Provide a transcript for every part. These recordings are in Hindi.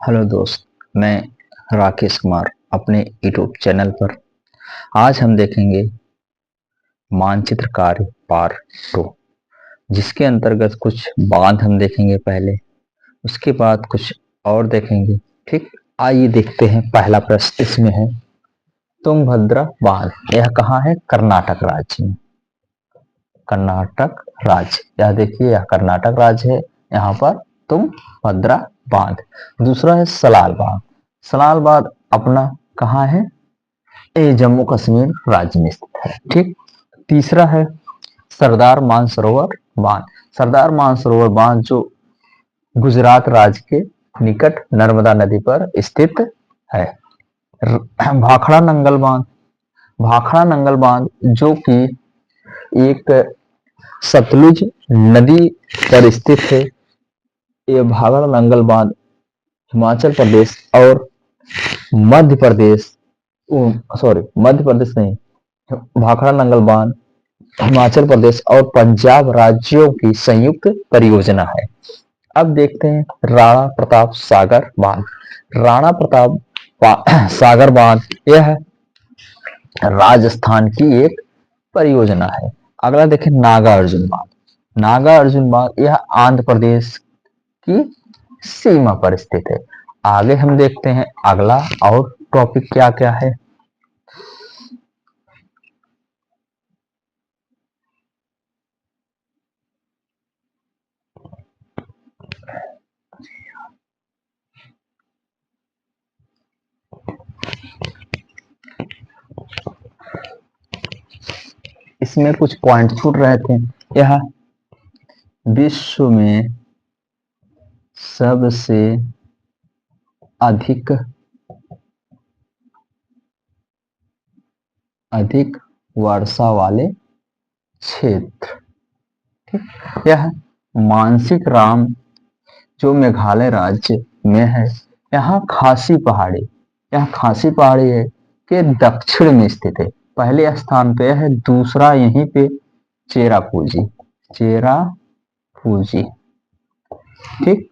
हेलो दोस्त, मैं राकेश कुमार अपने यूट्यूब चैनल पर। आज हम देखेंगे मानचित्र कार्य पार्ट 2, जिसके अंतर्गत कुछ बांध हम देखेंगे पहले, उसके बाद कुछ और देखेंगे। ठीक, आइए देखते हैं। पहला प्रश्न इसमें है, तुंगभद्रा बांध यह कहाँ है? कर्नाटक राज्य में। कर्नाटक राज्य, यह देखिए यह कर्नाटक राज्य है। यहाँ पर तुंगभद्रा बांध। दूसरा है सलाल बांध। सलाल बांध अपना कहाँ है? ये जम्मू कश्मीर राज्य में स्थित है। ठीक। तीसरा है सरदार मानसरोवर बांध। सरदार मानसरोवर बांध जो गुजरात राज्य के निकट नर्मदा नदी पर स्थित है। भाखड़ा नंगल बांध। भाखड़ा नंगल बांध जो कि एक सतलुज नदी पर स्थित है। यह भाखड़ा नंगल बांध हिमाचल प्रदेश और मध्य प्रदेश, सॉरी मध्य प्रदेश नहीं, भाखड़ा नंगल बांध हिमाचल प्रदेश और पंजाब राज्यों की संयुक्त परियोजना है। अब देखते हैं राणा प्रताप सागर बांध। राणा प्रताप सागर बांध यह राजस्थान की एक परियोजना है। अगला देखें नागा अर्जुन बांध। नागा अर्जुन बांध यह आंध्र प्रदेश की सीमा पर स्थित है। आगे हम देखते हैं अगला और टॉपिक क्या क्या है। इसमें कुछ पॉइंट छूट रहे थे। यह विश्व में सबसे अधिक वर्षा वाले क्षेत्र। ठीक। यह मानसिक राम जो मेघालय राज्य में है। यहाँ खासी पहाड़ी, यह खासी पहाड़ी है के दक्षिण में स्थित है। पहले स्थान पे है, दूसरा यहीं पे चेरापूंजी। चेरापूंजी। ठीक।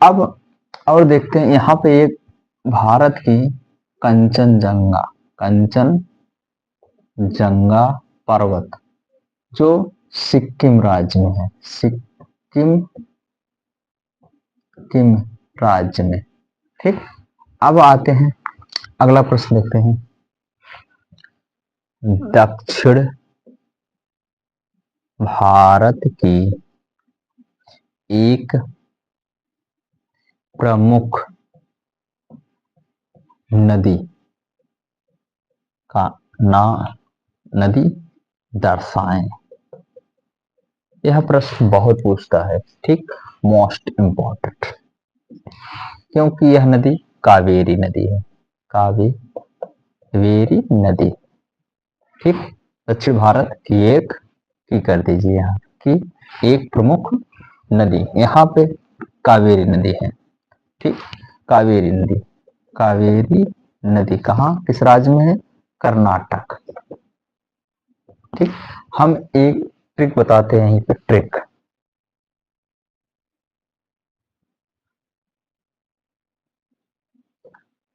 अब और देखते हैं यहाँ पे एक भारत की कंचनजंगा, कंचनजंगा पर्वत जो सिक्किम राज्य में है। सिक्किम राज्य में। ठीक। अब आते हैं अगला प्रश्न देखते हैं। दक्षिण भारत की एक प्रमुख नदी का नदी दर्शाएं। यह प्रश्न बहुत पूछता है। ठीक, मोस्ट इंपॉर्टेंट, क्योंकि यह नदी कावेरी नदी है। कावेरी नदी। ठीक। दक्षिण भारत की एक की कर दीजिए यहाँ की एक प्रमुख नदी, यहाँ पे कावेरी नदी है। ठीक। कावेरी नदी, कावेरी नदी कहाँ किस राज्य में है? कर्नाटक। ठीक। हम एक ट्रिक बताते हैं यहीं पे, ट्रिक।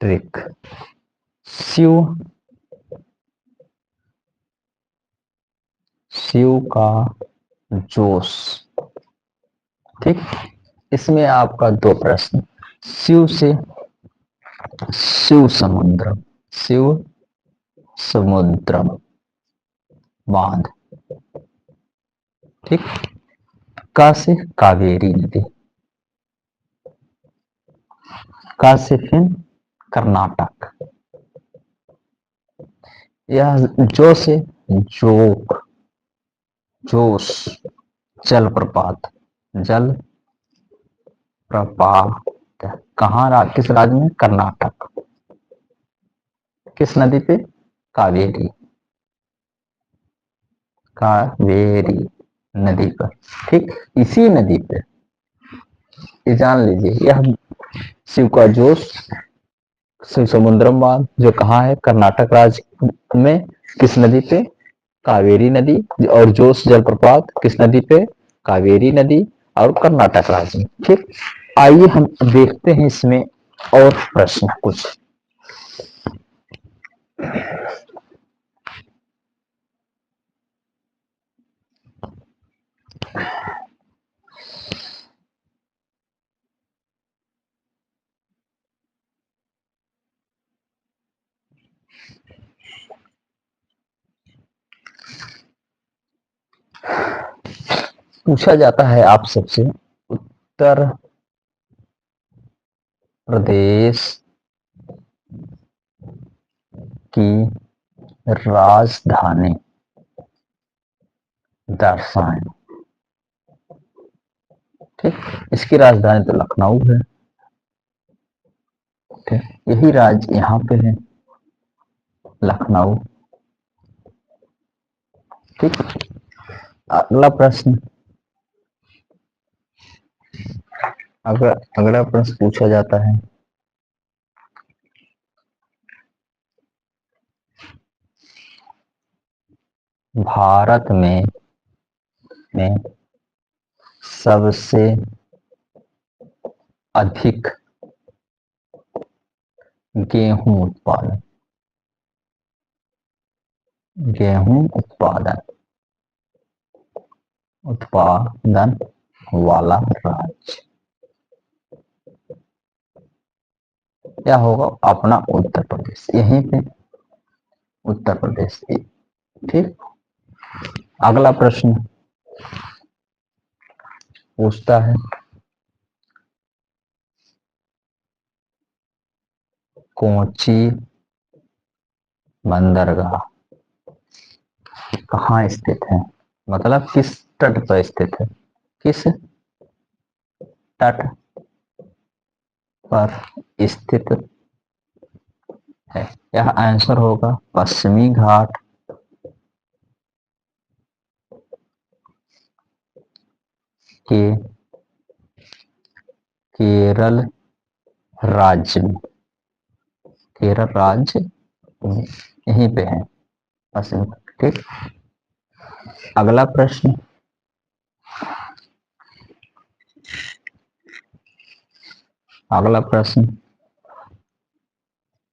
ट्रिक शिव का जोश। ठीक। इसमें आपका दो प्रश्न। शिव से शिव समुद्रम बांध। ठीक। का से कावेरी नदी, का से फिर कर्नाटक। यह जो से जोक, जोश जल प्रपात कहाँ किस राज्य में? कर्नाटक। किस नदी पे? कावेरी, कावेरी नदी पर। ठीक। इसी नदी पे ये जान लीजिए, यह शिव का जोश शिव समुद्रम बांध जो कहाँ है? कर्नाटक राज्य में। किस नदी पे? कावेरी नदी। और जोश जलप्रपात किस नदी पे? कावेरी नदी। और कर्नाटक राज्य में। ठीक, आइए हम देखते हैं इसमें और प्रश्न कुछ। पूछा जाता है आप सबसे, उत्तर प्रदेश की राजधानी दर्शाएं। ठीक, इसकी राजधानी तो लखनऊ है। ठीक, यही राज्य यहाँ पे है, लखनऊ। ठीक, अगला प्रश्न, अगला अगला प्रश्न पूछा जाता है, भारत में सबसे अधिक गेहूं उत्पादन गेहूं उत्पादन वाला राज्य क्या होगा? अपना उत्तर प्रदेश, यहीं पे उत्तर प्रदेश। ठीक, अगला प्रश्न पूछता है, कोची बंदरगाह कहाँ स्थित है? मतलब किस तट पर स्थित है? किस तट पर स्थित है? यह आंसर होगा पश्चिमी घाट के केरल राज्य में। केरल राज्य यहीं पे है, पश्चिम। ठीक, अगला प्रश्न, अगला प्रश्न,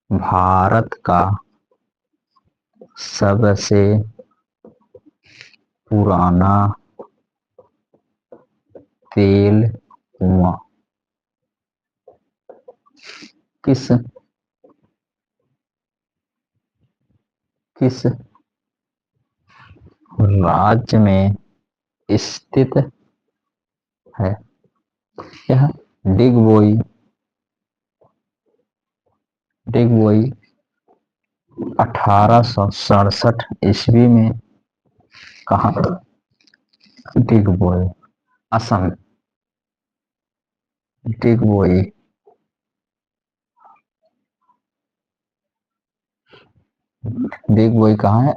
भारत का सबसे पुराना तेल कुआं किस किस राज्य में स्थित है? यह डिगबोई डिगबोई 1867 ईस्वी में कहा? डिगबोई, असम। डिगबोई डिगबोई कहाँ है?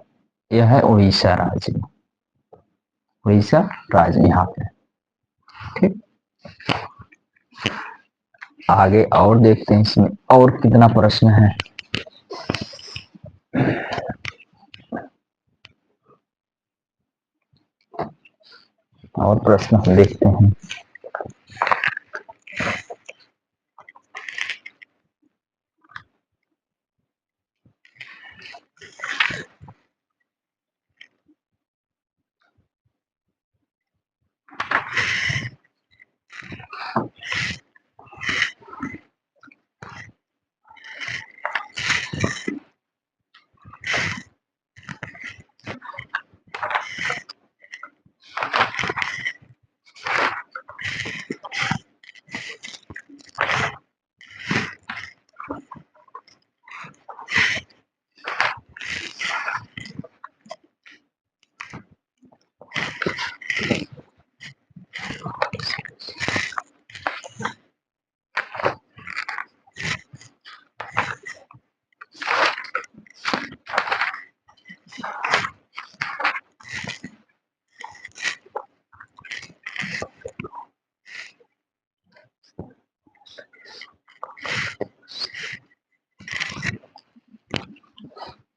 यह है उड़ीसा राज्य में, उड़ीसा राज्य यहाँ पे। ठीक, आगे और देखते हैं इसमें और कितना प्रश्न है। और प्रश्न हम देखते हैं,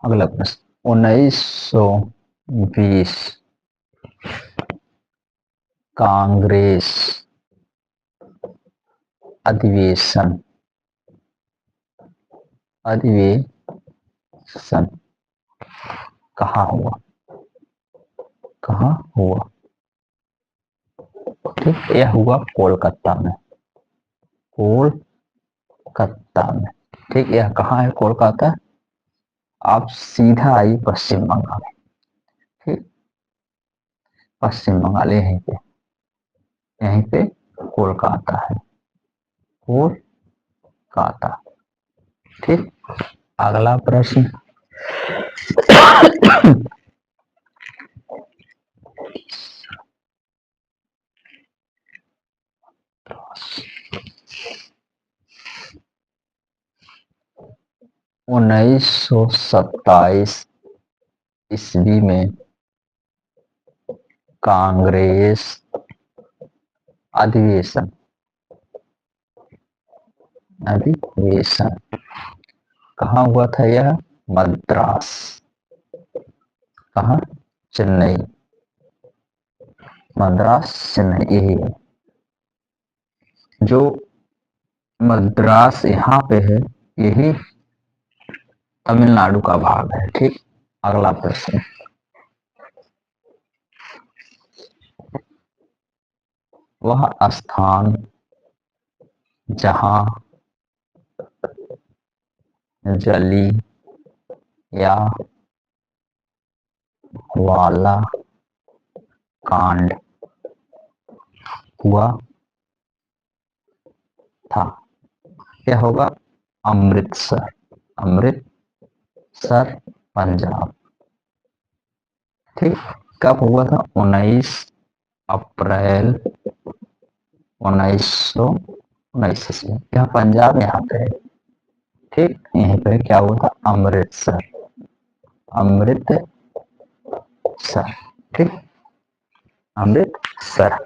अगला प्रश्न, 1920 कांग्रेस अधिवेशन, अधिवेशन कहाँ हुआ, कहाँ हुआ? ठीक, यह हुआ कोलकाता में, कोलकाता में। ठीक, यह कहाँ है? कोलकाता। आप सीधा आई पश्चिम बंगाल। ठीक, पश्चिम बंगाल यहीं पे, यहीं पे कोलकाता है, कोलकाता। ठीक, अगला प्रश्न। 1927 ईस्वी में कांग्रेस अधिवेशन, अधिवेशन कहाँ हुआ था? यह मद्रास, कहाँ? चेन्नई, मद्रास चेन्नई यही है। जो मद्रास यहाँ पे है, यही तमिलनाडु का भाग है। ठीक, अगला प्रश्न। वह स्थान जहां जली या वाला कांड हुआ था, क्या होगा? अमृतसर, अमृतसर पंजाब। ठीक, कब हुआ था? 19 अप्रैल 1919 ईस्वी। यह पंजाब यहाँ पे है। ठीक, यहीं पे क्या हुआ था? अमृतसर, अमृतसर। ठीक, अमृतसर।